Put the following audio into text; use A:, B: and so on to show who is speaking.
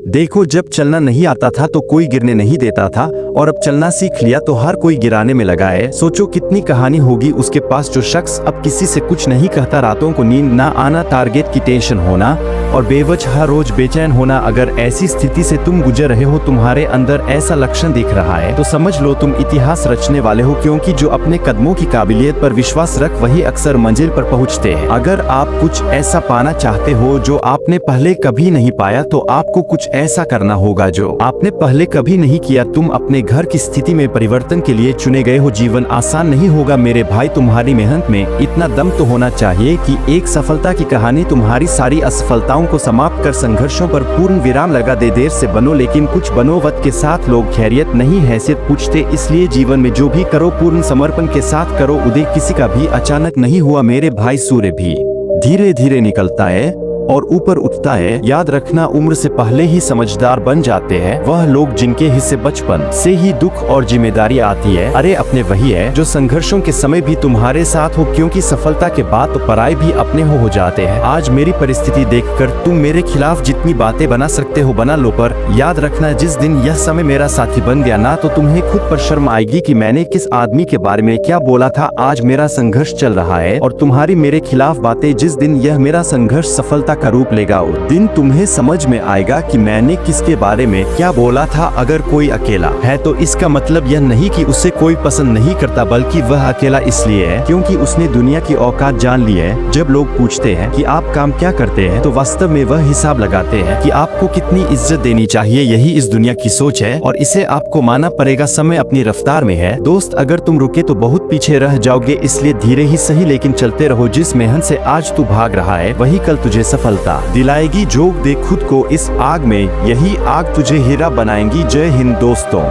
A: देखो, जब चलना नहीं आता था तो कोई गिरने नहीं देता था, और अब चलना सीख लिया तो हर कोई गिराने में लगा है। सोचो कितनी कहानी होगी उसके पास जो शख्स अब किसी से कुछ नहीं कहता, रातों को नींद ना आना, टारगेट की टेंशन होना और बेवजह रोज बेचैन होना। अगर ऐसी स्थिति से तुम गुजर रहे हो, तुम्हारे अंदर ऐसा लक्षण दिख रहा है, तो समझ लो तुम इतिहास रचने वाले हो, क्योंकि जो अपने कदमों की काबिलियत पर विश्वास रख वही अक्सर मंजिल पर पहुंचते हैं। अगर आप कुछ ऐसा पाना चाहते हो जो आपने पहले कभी नहीं पाया, तो आपको कुछ ऐसा करना होगा जो आपने पहले कभी नहीं किया। तुम अपने घर की स्थिति में परिवर्तन के लिए चुने गए हो। जीवन आसान नहीं होगा मेरे भाई, तुम्हारी मेहनत में इतना दम तो होना चाहिए कि एक सफलता की कहानी तुम्हारी सारी असफलताओं को समाप्त कर संघर्षों पर पूर्ण विराम लगा दे। देर से बनो लेकिन कुछ बनो। वक्त के साथ लोग खैरियत नहीं हैसियत पूछते, इसलिए जीवन में जो भी करो पूर्ण समर्पण के साथ करो। उदय किसी का भी अचानक नहीं हुआ मेरे भाई, सूर्य भी धीरे धीरे निकलता है और ऊपर उठता है। याद रखना, उम्र से पहले ही समझदार बन जाते हैं वह लोग जिनके हिस्से बचपन से ही दुख और जिम्मेदारी आती है। अरे अपने वही है जो संघर्षों के समय भी तुम्हारे साथ हो, क्योंकि सफलता के बाद तो पराये भी अपने हो जाते हैं। आज मेरी परिस्थिति देखकर तुम मेरे खिलाफ जितनी बातें बना सकते हो बना लो, पर याद रखना जिस दिन यह समय मेरा साथी बन गया ना, तो तुम्हें खुद पर शर्म आएगी कि मैंने किस आदमी के बारे में क्या बोला था। आज मेरा संघर्ष चल रहा है और तुम्हारी मेरे खिलाफ बातें, जिस दिन यह मेरा संघर्ष सफलता का रूप लेगा, उस दिन तुम्हें समझ में आएगा कि मैंने किसके बारे में क्या बोला था। अगर कोई अकेला है तो इसका मतलब यह नहीं कि उसे कोई पसंद नहीं करता, बल्कि वह अकेला इसलिए है क्योंकि उसने दुनिया की औकात जान ली है। जब लोग पूछते हैं कि आप काम क्या करते हैं, तो वास्तव में वह हिसाब लगाते हैं कि आपको कितनी इज्जत देनी चाहिए। यही इस दुनिया की सोच है और इसे आपको मानना पड़ेगा। समय अपनी रफ्तार में है दोस्त, अगर तुम रुके तो बहुत पीछे रह जाओगे, इसलिए धीरे ही सही लेकिन चलते रहो। जिस मेहनत से आज तू भाग रहा है वही कल तुझे सफलता दिलाएगी। जोग दे खुद को इस आग में, यही आग तुझे हीरा बनाएंगी। जय हिंद दोस्तों।